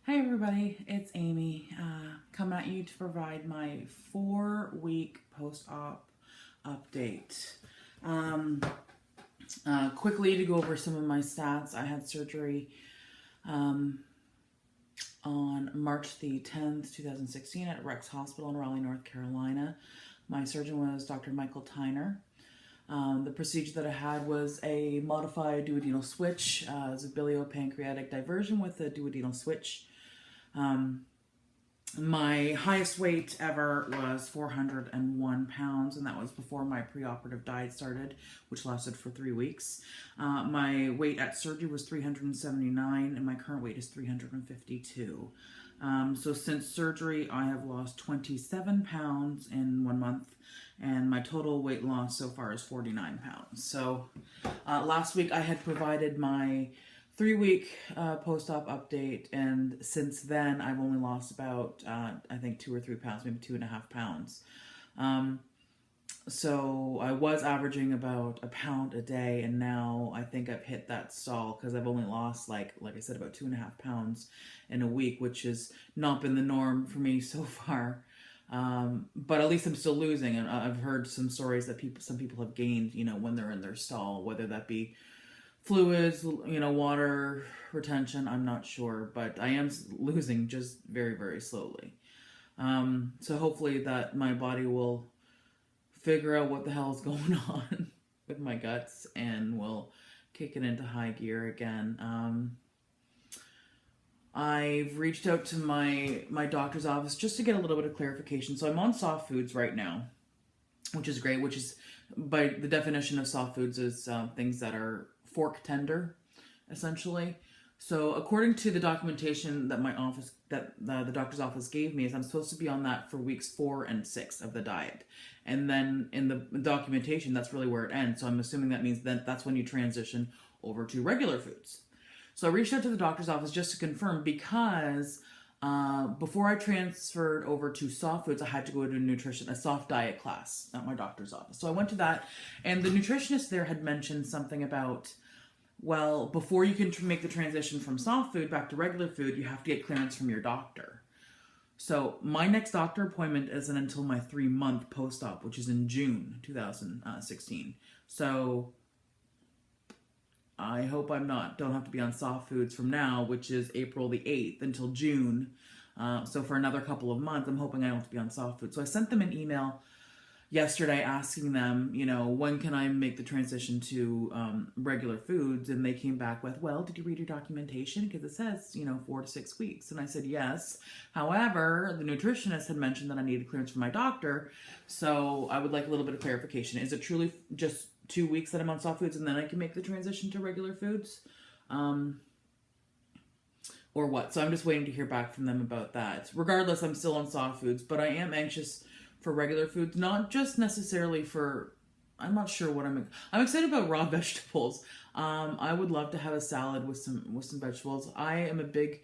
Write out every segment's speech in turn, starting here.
Hey everybody, it's Amy coming at you to provide my 4-week post-op update. Quickly to go over some of my stats, I had surgery on March the 10th, 2016 at Rex Hospital in Raleigh, North Carolina. My surgeon was Dr. Michael Tyner. The procedure that I had was a modified duodenal switch. It was a biliopancreatic diversion with a duodenal switch. My highest weight ever was 401 pounds, and that was before my preoperative diet started, which lasted for 3 weeks. My weight at surgery was 379, and my current weight is 352. So since surgery, I have lost 27 pounds in 1 month, and my total weight loss so far is 49 pounds. So last week I had provided my 3-week post-op update, and since then I've only lost about I think 2 or 3 pounds, maybe 2.5 pounds. So I was averaging about a pound a day, and now I think I've hit that stall because I've only lost like I said, about 2.5 pounds in a week, which has not been the norm for me so far. But at least I'm still losing, and I've heard some stories that some people have gained, when they're in their stall, whether that be fluids, water retention, I'm not sure, but I am losing just very, very slowly. So hopefully that my body will figure out what the hell is going on with my guts and will kick it into high gear again. I've reached out to my doctor's office just to get a little bit of clarification. So I'm on soft foods right now, which is great, which is, by the definition of soft foods, is things that are fork tender, essentially. So according to the documentation that the doctor's office gave me, is I'm supposed to be on that for weeks 4 and 6 of the diet. And then in the documentation, that's really where it ends. So I'm assuming that means that that's when you transition over to regular foods. So I reached out to the doctor's office just to confirm, because before I transferred over to soft foods, I had to go to a soft diet class at my doctor's office. So I went to that, and the nutritionist there had mentioned something about, well, before you can make the transition from soft food back to regular food, you have to get clearance from your doctor. So my next doctor appointment isn't until my 3-month post-op, which is in June 2016. So I hope don't have to be on soft foods from now, which is April the 8th, until June. So for another couple of months, I'm hoping I don't have to be on soft foods. So I sent them an email yesterday asking them, when can I make the transition to regular foods? And they came back with, well, did you read your documentation? Because it says, 4 to 6 weeks. And I said, yes. However, the nutritionist had mentioned that I needed clearance from my doctor. So I would like a little bit of clarification. Is it truly just 2 weeks that I'm on soft foods and then I can make the transition to regular foods? Or what? So I'm just waiting to hear back from them about that. Regardless, I'm still on soft foods, but I am anxious for regular foods, not just necessarily for, I'm not sure what I'm excited about raw vegetables. I would love to have a salad with some vegetables. I am a big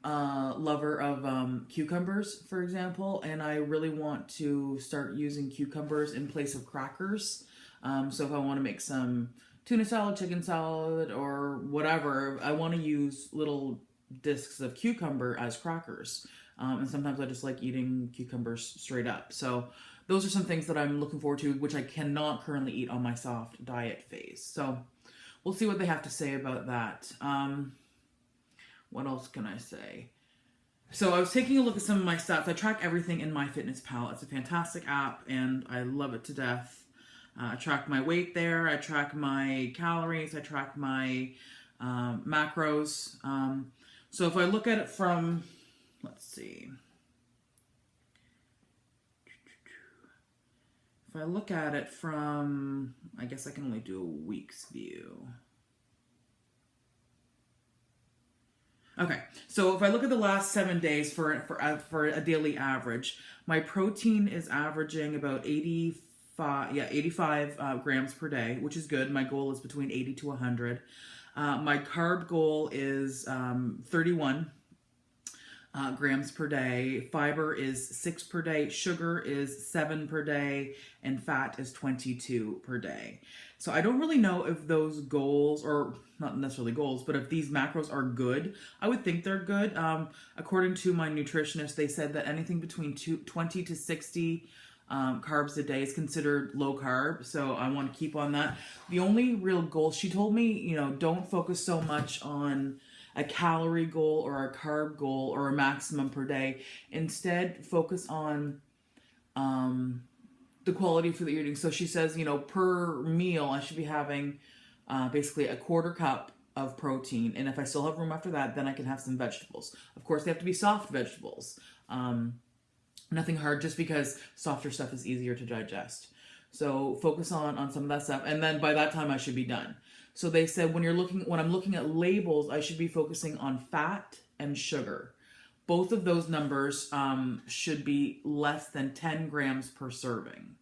lover of cucumbers, for example, and I really want to start using cucumbers in place of crackers. So if I want to make some tuna salad, chicken salad, or whatever, I want to use little discs of cucumber as crackers. And sometimes I just like eating cucumbers straight up. So those are some things that I'm looking forward to, which I cannot currently eat on my soft diet phase. So we'll see what they have to say about that. What else can I say? So I was taking a look at some of my stats. I track everything in MyFitnessPal. It's a fantastic app, and I love it to death. I track my weight there. I track my calories. I track my macros. So if I look at it from, let's see. If I look at it from, I guess I can only do a week's view. Okay, so if I look at the last 7 days for a daily average, my protein is averaging about 85 grams per day, which is good. My goal is between 80 to 100. My carb goal is 31. grams per day. Fiber is 6 per day. Sugar is 7 per day. And fat is 22 per day. So I don't really know if those goals, or not necessarily goals, but if these macros are good. I would think they're good. According to my nutritionist, they said that anything between 20 to 60 carbs a day is considered low carb. So I want to keep on that. The only real goal, she told me, you know, don't focus so much on a calorie goal or a carb goal or a maximum per day. Instead, focus on the quality of food that you're eating. So she says, you know, per meal, I should be having basically a quarter cup of protein. And if I still have room after that, then I can have some vegetables. Of course, they have to be soft vegetables. Nothing hard, just because softer stuff is easier to digest. So focus on some of that stuff. And then by that time, I should be done. So they said when I'm looking at labels, I should be focusing on fat and sugar. Both of those numbers should be less than 10 grams per serving.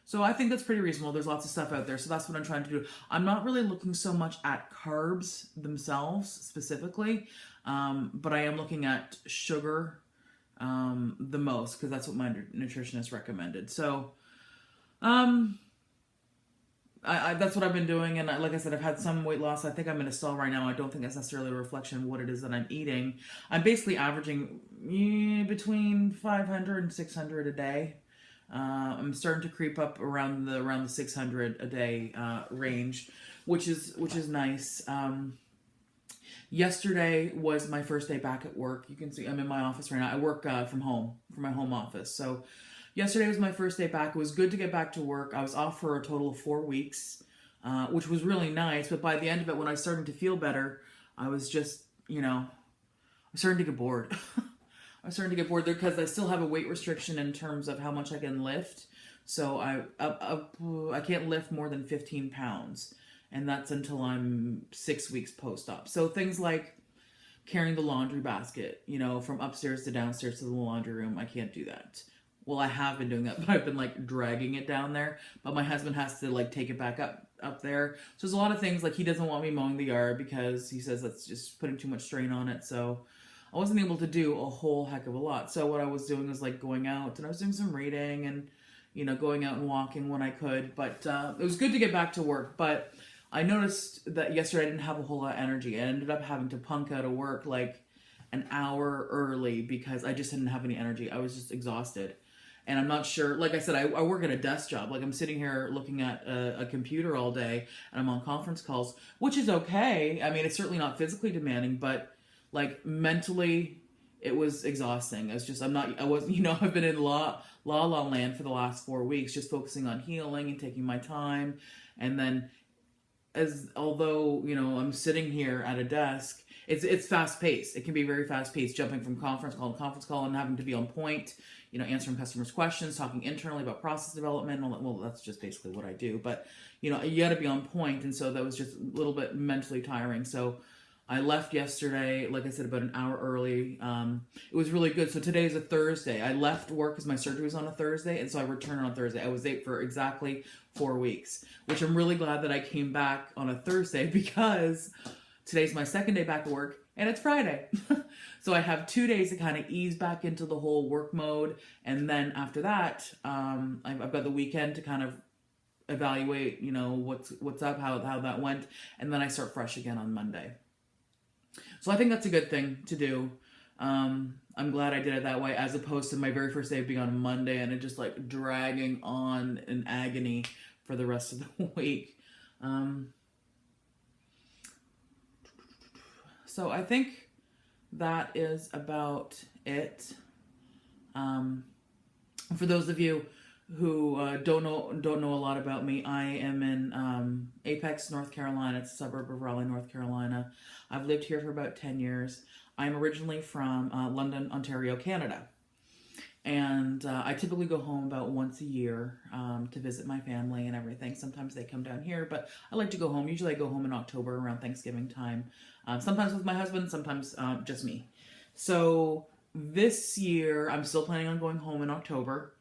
So I think that's pretty reasonable. There's lots of stuff out there. So that's what I'm trying to do. I'm not really looking so much at carbs themselves specifically, but I am looking at sugar the most, because that's what my nutritionist recommended. So that's what I've been doing, and like I said, I've had some weight loss. I think I'm in a stall right now. I don't think that's necessarily a reflection of what it is that I'm eating. I'm basically averaging between 500 and 600 a day. I'm starting to creep up around the 600 a day range, which is nice. Yesterday was my first day back at work. You can see I'm in my office right now. I work from home, from my home office. So yesterday was my first day back. It was good to get back to work. I was off for a total of 4 weeks, which was really nice. But by the end of it, when I was starting to feel better, I was just, you know, I'm starting to get bored. I'm starting to get bored there because I still have a weight restriction in terms of how much I can lift. So I can't lift more than 15 pounds. And that's until I'm 6 weeks post-op. So things like carrying the laundry basket, you know, from upstairs to downstairs to the laundry room, I can't do that. Well, I have been doing that, but I've been like dragging it down there. But my husband has to like take it back up there. So there's a lot of things, like he doesn't want me mowing the yard because he says that's just putting too much strain on it. So I wasn't able to do a whole heck of a lot. So what I was doing was like going out, and I was doing some reading and, you know, going out and walking when I could. But it was good to get back to work. But I noticed that yesterday I didn't have a whole lot of energy. I ended up having to punk out of work like an hour early because I just didn't have any energy. I was just exhausted. And I'm not sure, like I said, I work at a desk job. Like I'm sitting here looking at a computer all day, and I'm on conference calls, which is okay. I mean, it's certainly not physically demanding, but like mentally it was exhausting. I wasn't, you know, I've been in la land for the last 4 weeks, just focusing on healing and taking my time. And then although, you know, I'm sitting here at a desk, it's fast paced. It can be very fast paced, jumping from conference call to conference call and having to be on point, you know, answering customers' questions, talking internally about process development and all that. Well, that's just basically what I do, but you know, you got to be on point. And so that was just a little bit mentally tiring. So I left yesterday, like I said, about an hour early. It was really good. So today is a Thursday. I left work because my surgery was on a Thursday, and so I returned on Thursday. I was late for exactly 4 weeks, which I'm really glad that I came back on a Thursday because today's my second day back at work, and it's Friday. So I have 2 days to kind of ease back into the whole work mode, and then after that, I've got the weekend to kind of evaluate, you know, what's up, how that went, and then I start fresh again on Monday. So I think that's a good thing to do. I'm glad I did it that way, as opposed to my very first day being on Monday and it just like dragging on in agony for the rest of the week. So I think that is about it. For those of you who don't know a lot about me, I am in Apex, North Carolina. It's a suburb of Raleigh, North Carolina. I've lived here for about 10 years. I'm originally from London, Ontario, Canada. And I typically go home about once a year to visit my family and everything. Sometimes they come down here, but I like to go home. Usually I go home in October around Thanksgiving time. Sometimes with my husband, sometimes just me. So this year, I'm still planning on going home in October,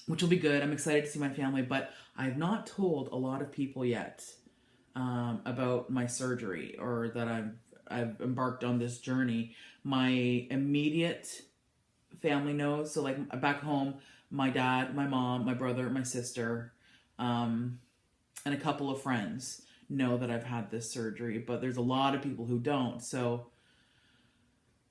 which will be good. I'm excited to see my family, but I've not told a lot of people yet about my surgery, or that I've embarked on this journey. My immediate family knows. So like back home, my dad, my mom, my brother, my sister, and a couple of friends know that I've had this surgery, but there's a lot of people who don't. So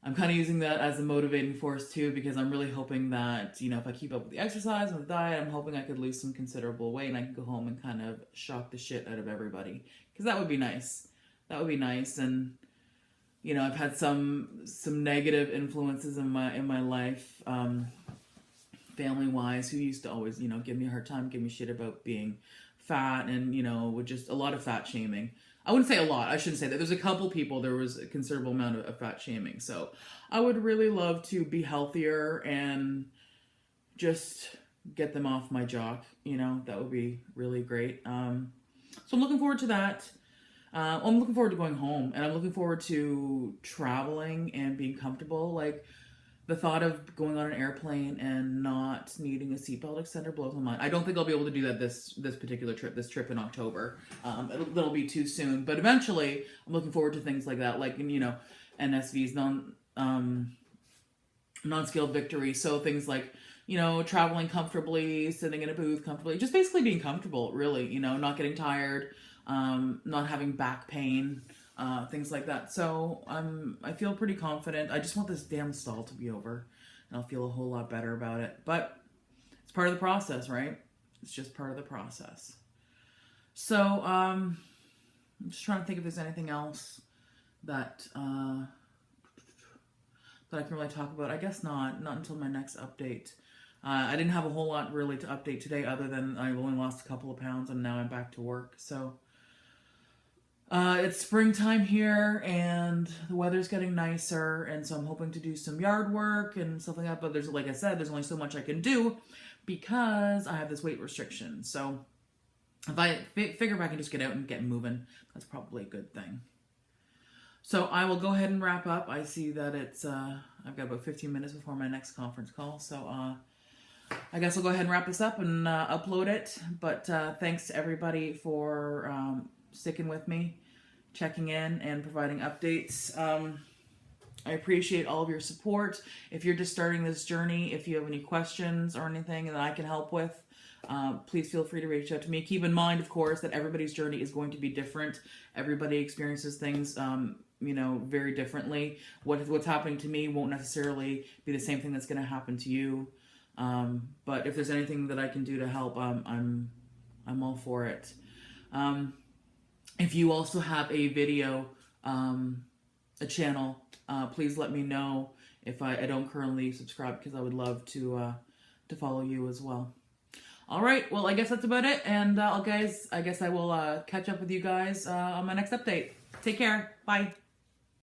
I'm kind of using that as a motivating force too, because I'm really hoping that, you know, if I keep up with the exercise and the diet, I'm hoping I could lose some considerable weight and I can go home and kind of shock the shit out of everybody. Because that would be nice. That would be nice. And, you know, I've had some negative influences in my life, family-wise, who used to always, you know, give me a hard time, give me shit about being fat, and, you know, with just a lot of fat shaming. I wouldn't say a lot. I shouldn't say that. There's a couple people, there was a considerable amount of fat shaming. So I would really love to be healthier and just get them off my jock. You know, that would be really great. So I'm looking forward to that. I'm looking forward to going home, and I'm looking forward to traveling and being comfortable. Like, the thought of going on an airplane and not needing a seatbelt extender blows my mind. I don't think I'll be able to do that this particular trip, this trip in October. It'll be too soon. But eventually, I'm looking forward to things like that, like, you know, NSVs, non-scaled victory. So things like, you know, traveling comfortably, sitting in a booth comfortably, just basically being comfortable, really, you know, not getting tired, not having back pain. Things like that. So I feel pretty confident. I just want this damn stall to be over, and I'll feel a whole lot better about it. But it's part of the process, right? It's just part of the process. So I'm just trying to think if there's anything else that I can really talk about. I guess not until my next update. I didn't have a whole lot really to update today, other than I've only lost a couple of pounds and now I'm back to work. So it's springtime here and the weather's getting nicer, and so I'm hoping to do some yard work and stuff like that. But there's, like I said, there's only so much I can do because I have this weight restriction. So if I figure if I can just get out and get moving, that's probably a good thing. So I will go ahead and wrap up. I see that it's, I've got about 15 minutes before my next conference call. So I guess I'll go ahead and wrap this up and upload it. But thanks to everybody for sticking with me, checking in, and providing updates. I appreciate all of your support. If you're just starting this journey, if you have any questions or anything that I can help with, please feel free to reach out to me. Keep in mind, of course, that everybody's journey is going to be different. Everybody experiences things, you know, very differently. What's happening to me won't necessarily be the same thing that's going to happen to you. But if there's anything that I can do to help, I'm all for it. If you also have a video, a channel, please let me know if I don't currently subscribe, because I would love to follow you as well. All right, well, I guess that's about it. And I guess I will catch up with you guys on my next update. Take care. Bye.